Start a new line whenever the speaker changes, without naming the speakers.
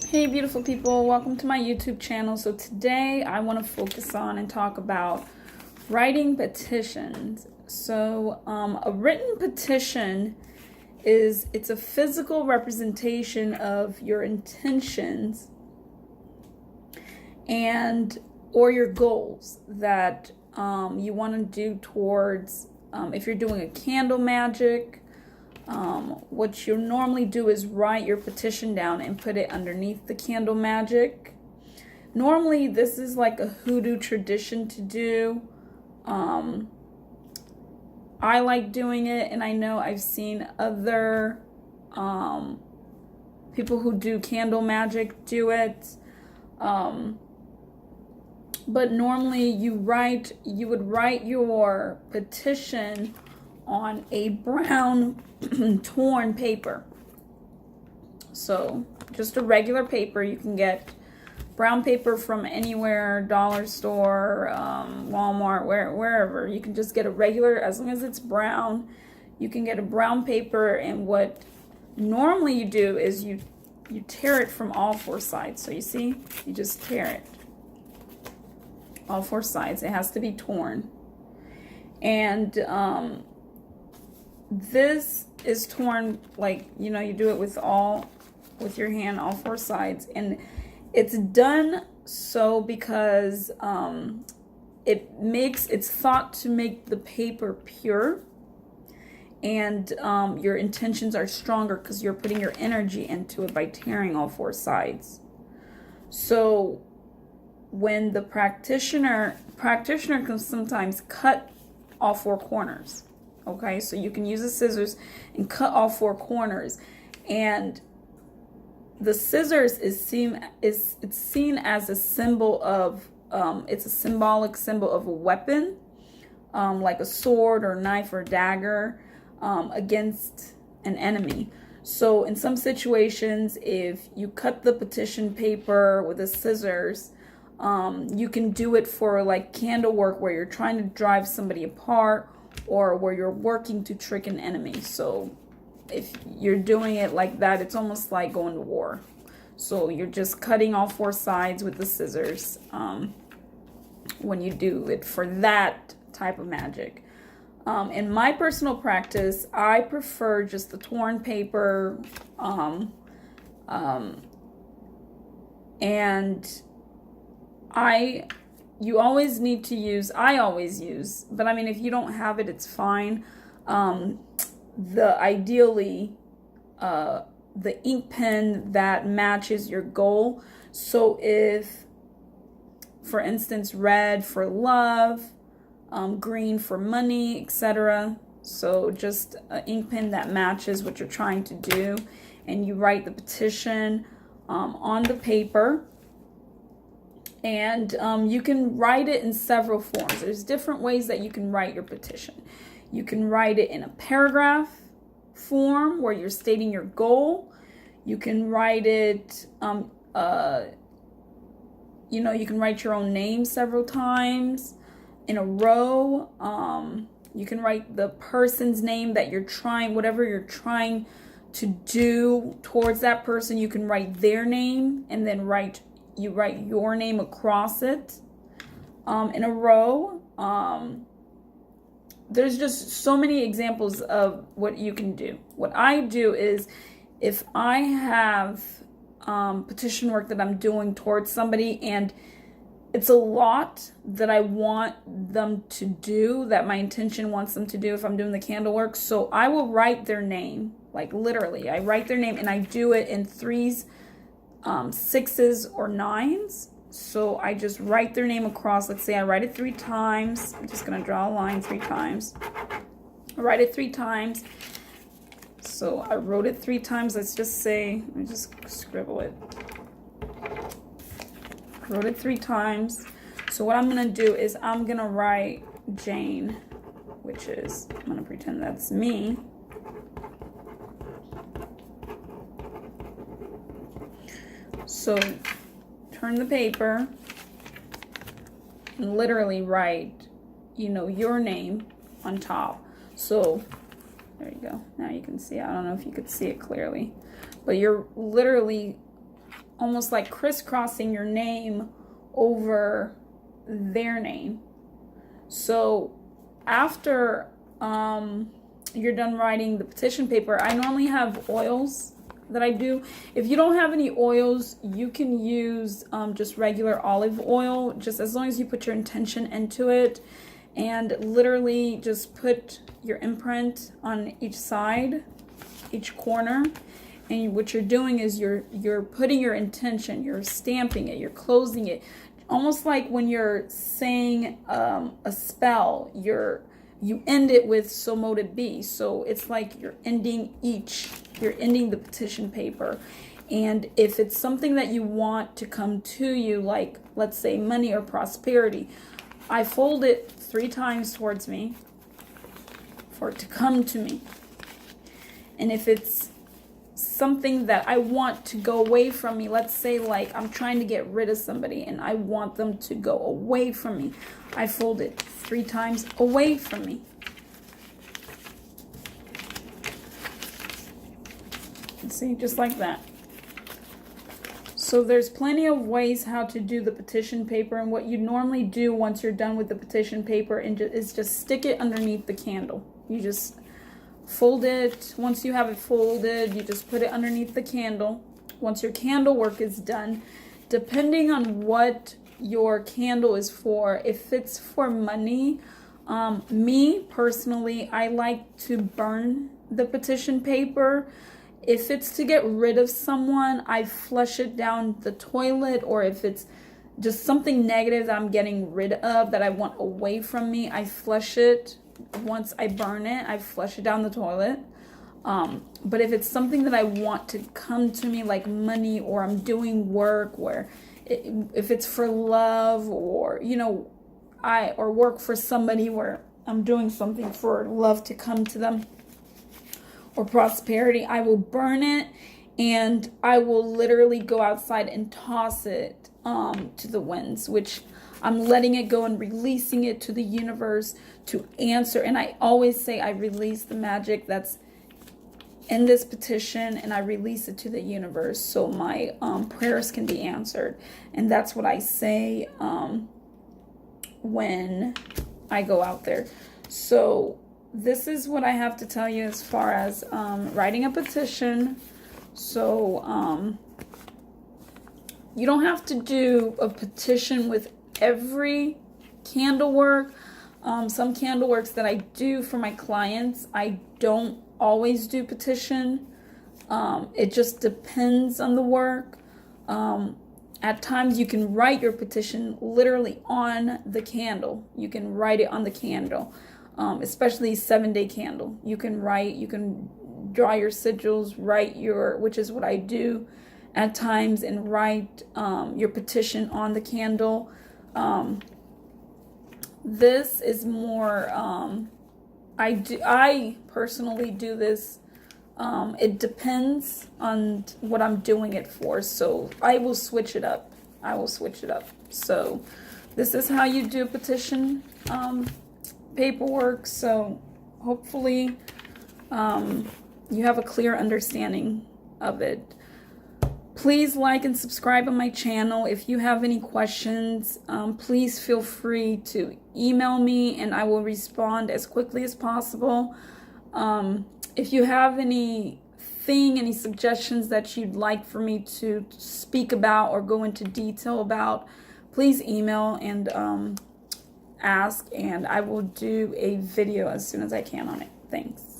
Hey beautiful people, welcome to my YouTube channel. So today I want to focus on and talk about writing petitions. So a written petition it's a physical representation of your intentions and or your goals that you want to do towards if you're doing a candle magic. What you normally do is write your petition down and put it underneath the candle magic. Normally, this is like a hoodoo tradition to do. I like doing it, and I know I've seen other people who do candle magic do it. But normally you would write your petition on a brown torn paper. So just a regular paper. You can get brown paper from anywhere, dollar store, Walmart, wherever. You can just get a regular, as long as it's brown, you can get a brown paper. And what normally you do is you tear it from all four sides. So you see, you just tear it all four sides. It has to be torn. And this is torn, like, you know, you do it with your hand, all four sides. And it's done so because it's thought to make the paper pure, and your intentions are stronger because you're putting your energy into it by tearing all four sides. So when the practitioner can sometimes cut all four corners. Okay, so you can use the scissors and cut all four corners, and the scissors is seen as a symbol of it's a symbolic symbol of a weapon, like a sword or knife or dagger, against an enemy. So in some situations, if you cut the petition paper with the scissors, you can do it for like candle work where you're trying to drive somebody apart, or where you're working to trick an enemy. So if you're doing it like that, it's almost like going to war. So you're just cutting all four sides with the scissors when you do it for that type of magic. In my personal practice, I prefer just the torn paper, and you always need to use, I always use, but I mean, if you don't have it, it's fine. Ideally, the ink pen that matches your goal. So if, for instance, red for love, green for money, etc. So just an ink pen that matches what you're trying to do, and you write the petition on the paper. And you can write it in several forms. There's different ways that you can write your petition. You can write it in a paragraph form where you're stating your goal. You can write it, you can write your own name several times in a row. You can write the person's name that you're trying, whatever you're trying to do towards that person. You can write their name and then you write your name across it in a row. There's just so many examples of what you can do. What I do is, if I have petition work that I'm doing towards somebody and it's a lot that I want them to do, that my intention wants them to do if I'm doing the candle work, so I will write their name, like literally, I write their name, and I do it in 3s, 6s, or 9s. So I just write their name across. Let's say I write it 3 times. I'm just going to draw a line 3 times. I write it 3 times. So I wrote it 3 times. Let's just say, let me just scribble it. I wrote it 3 times. So what I'm going to do is I'm going to write Jane, which is, I'm going to pretend that's me. So turn the paper and literally write, your name on top. So there you go. Now you can see. I don't know if you could see it clearly, but you're literally almost like crisscrossing your name over their name. So after you're done writing the petition paper, I normally have oils that I do. If you don't have any oils, you can use just regular olive oil, just as long as you put your intention into it, and literally just put your imprint on each side, each corner. And what you're doing is you're putting your intention, you're stamping it, you're closing it, almost like when you're saying a spell, you end it with "so mote it be." So it's like you're ending the petition paper. And if it's something that you want to come to you, like let's say money or prosperity, I fold it 3 times towards me for it to come to me. And if it's something that I want to go away from me, let's say like I'm trying to get rid of somebody and I want them to go away from me, I fold it 3 times away from me. See, just like that. So there's plenty of ways how to do the petition paper, and what you normally do once you're done with the petition paper is just stick it underneath the candle. You just fold it. Once you have it folded, you just put it underneath the candle. Once your candle work is done, depending on what your candle is for, if it's for money, me personally, I like to burn the petition paper. If it's to get rid of someone, I flush it down the toilet, or if it's just something negative that I'm getting rid of that I want away from me, I flush it. Once I burn it, I flush it down the toilet. But if it's something that I want to come to me, like money, or I'm doing work where if it's for love, or or work for somebody where I'm doing something for love to come to them, or prosperity, I will burn it, and I will literally go outside and toss it to the winds, which I'm letting it go and releasing it to the universe to answer. And I always say I release the magic that's in this petition, and I release it to the universe so my prayers can be answered. And that's what I say when I go out there. So this is what I have to tell you as far as writing a petition. So you don't have to do a petition with every candle work. Some candle works that I do for my clients, I don't always do petition. It just depends on the work. At times you can write your petition literally on the candle. You can write it on the candle. Especially 7-day candle. You can draw your sigils, which is what I do at times, and write your petition on the candle. This is more, I personally do this. It depends on what I'm doing it for. So I will switch it up. So this is how you do petition paperwork. So hopefully you have a clear understanding of it. Please like and subscribe on my channel. If you have any questions, please feel free to email me and I will respond as quickly as possible. If you have any suggestions that you'd like for me to speak about or go into detail about, please email and ask, and I will do a video as soon as I can on it. Thanks.